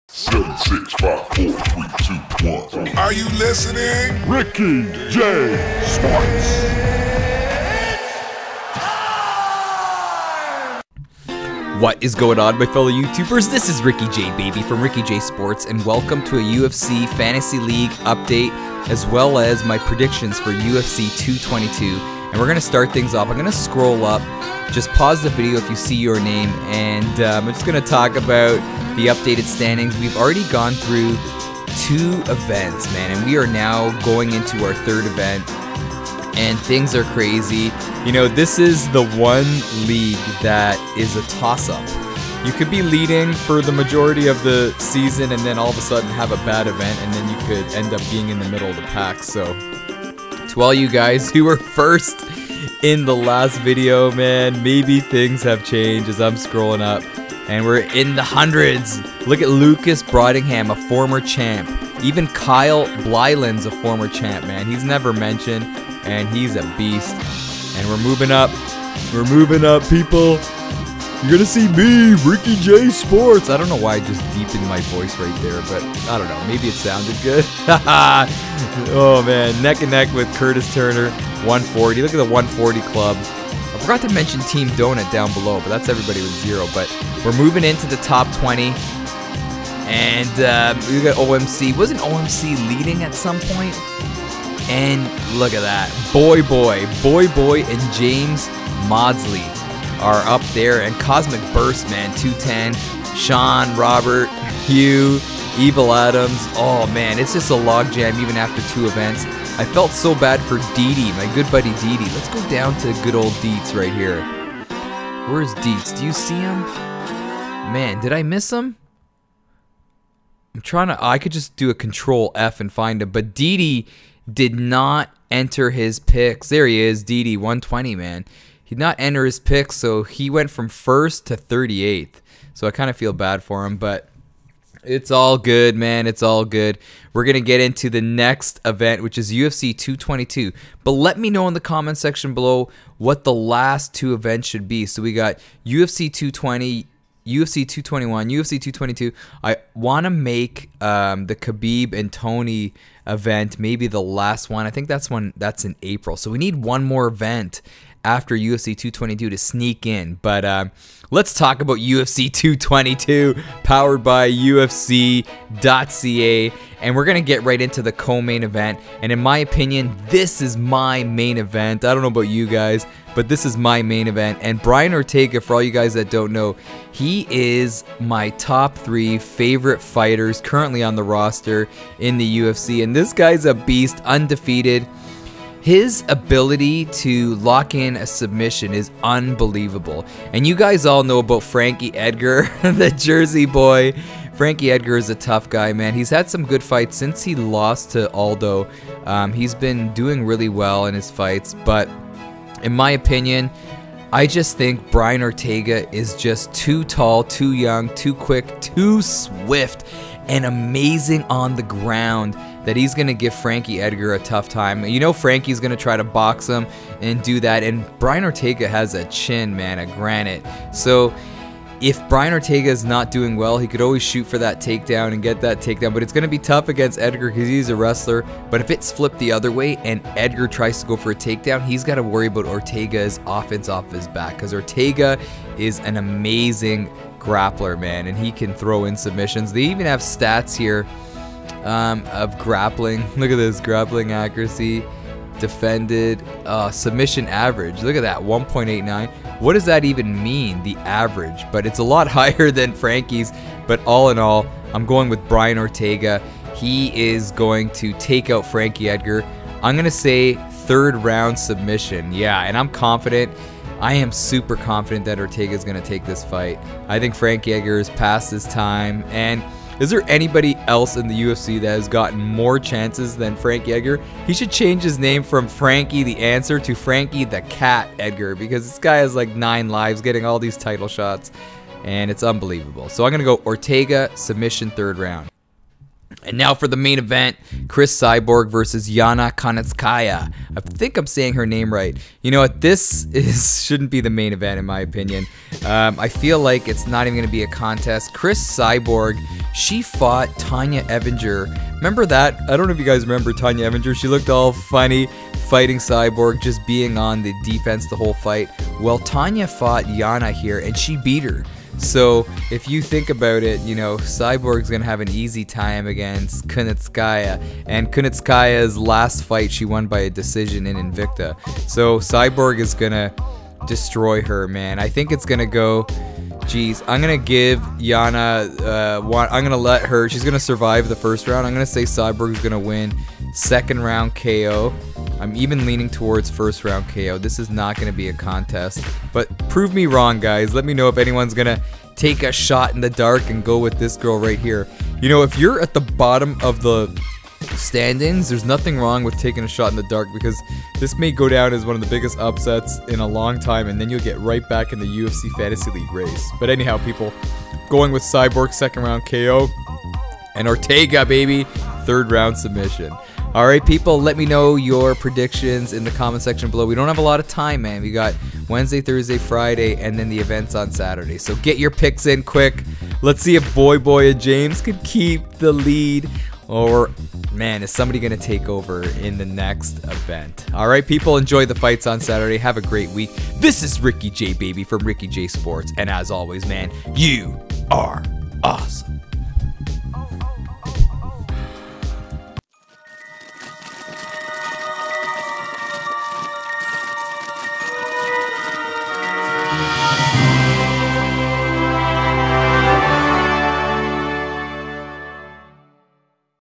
7, 6, 5, 4, 3, 2, 1. Are you listening? Ricky J. Sports. What is going on, my fellow YouTubers? This is Ricky J, baby, from Ricky J Sports, and welcome to a UFC Fantasy League update, as well as my predictions for UFC 222. And we're going to start things off. I'm going to scroll up, just pause the video if you see your name, and I'm just going to talk about the updated standings. We've already gone through 2 events, man, and we are now going into our 3rd event. And things are crazy. You know, this is the one league that is a toss-up. You could be leading for the majority of the season and then all of a sudden have a bad event, and then you could end up being in the middle of the pack. So, to all you guys who were first in the last video, man, maybe things have changed as I'm scrolling up. And we're in the hundreds. Look at Lucas Brodingham, a former champ. Even Kyle Blyland's a former champ, man. He's never mentioned. And he's a beast. And we're moving up. We're moving up, people. You're gonna see me, Ricky J Sports. I don't know why I just deepened my voice right there, but I don't know. Maybe it sounded good. Oh man, neck and neck with Curtis Turner, 140. Look at the 140 club. I forgot to mention Team Donut down below, but that's everybody with 0. But we're moving into the top 20. And we got OMC. Wasn't OMC leading at some point? And look at that. Boy, and James Maudsley are up there. And Cosmic Burst, man, 210. Sean, Robert, Hugh, Evil Adams. Oh, man, it's just a logjam even after 2 events. I felt so bad for Didi, my good buddy Didi. Let's go down to good old Dietz right here. Where's Dietz? Do you see him? Man, did I miss him? I'm trying to... I could just do a Control F and find him. But Didi did not enter his picks. There he is, Didi, 120, man. He did not enter his picks, so he went from 1st to 38th. So I kind of feel bad for him, but it's all good, man. It's all good. We're going to get into the next event, which is UFC 222. But let me know in the comment section below what the last 2 events should be. So we got UFC 220, UFC 221, UFC 222. I want to make the Khabib and Tony event maybe the last one. I think that's in April. So we need one more event after UFC 222 to sneak in. But let's talk about UFC 222, powered by UFC.ca. And we're going to get right into the co-main event. And in my opinion, this is my main event. I don't know about you guys, but this is my main event. And Brian Ortega, for all you guys that don't know, he is my top 3 favorite fighters currently on the roster in the UFC. And this guy's a beast, undefeated. His ability to lock in a submission is unbelievable. And you guys all know about Frankie Edgar, the Jersey boy. Frankie Edgar is a tough guy, man. He's had some good fights since he lost to Aldo. He's been doing really well in his fights, but in my opinion, I just think Brian Ortega is just too tall, too young, too quick, too swift, and amazing on the ground that he's going to give Frankie Edgar a tough time. You know Frankie's going to try to box him and do that, and Brian Ortega has a chin, man, a granite. So if Brian Ortega is not doing well, he could always shoot for that takedown and get that takedown, but it's going to be tough against Edgar because he's a wrestler. But if it's flipped the other way and Edgar tries to go for a takedown, he's got to worry about Ortega's offense off his back, because Ortega is an amazing grappler, man, and he can throw in submissions. They even have stats here of grappling. Look at this, grappling accuracy, defended, submission average. Look at that, 1.89. What does that even mean, the average? But it's a lot higher than Frankie's. But all in all, I'm going with Brian Ortega. He is going to take out Frankie Edgar. I'm going to say 3rd round submission. Yeah, and I'm confident. I am super confident that Ortega is going to take this fight. I think Frankie Edgar is past his time. And is there anybody else in the UFC that has gotten more chances than Frankie Edgar? He should change his name from Frankie the Answer to Frankie the Cat Edgar, because this guy has like 9 lives getting all these title shots, and it's unbelievable. So I'm going to go Ortega, submission, 3rd round. And now for the main event, Cris Cyborg versus Yana Kunitskaya. I think I'm saying her name right. You know what? This shouldn't be the main event in my opinion. I feel like it's not even going to be a contest. Cris Cyborg she fought Tanya Evinger. Remember that? I don't know if you guys remember Tanya Evinger. She looked all funny fighting Cyborg, just being on the defense the whole fight. Well, Tanya fought Yana here, and she beat her. So if you think about it, you know, Cyborg's going to have an easy time against Kunitskaya. And Kunitskaya's last fight, she won by a decision in Invicta. So Cyborg is going to destroy her, man. I think it's going to go... Geez, I'm going to give Yana... I'm going to let her... She's going to survive the first round. I'm going to say Cyborg's going to win second round KO. I'm even leaning towards first round KO. This is not going to be a contest. But prove me wrong, guys. Let me know if anyone's going to take a shot in the dark and go with this girl right here. You know, if you're at the bottom of the stand-ins, there's nothing wrong with taking a shot in the dark, because this may go down as one of the biggest upsets in a long time, and then you'll get right back in the UFC Fantasy League race. But anyhow, people, going with Cyborg second round KO, and Ortega, baby, third round submission. Alright, people, let me know your predictions in the comment section below. We don't have a lot of time, man. We got Wednesday, Thursday, Friday, and then the events on Saturday. So get your picks in quick. Let's see if Boy James could keep the lead. Or, man, is somebody going to take over in the next event? Alright, people, enjoy the fights on Saturday. Have a great week. This is Ricky J, baby, from Ricky J Sports. And as always, man, you are awesome.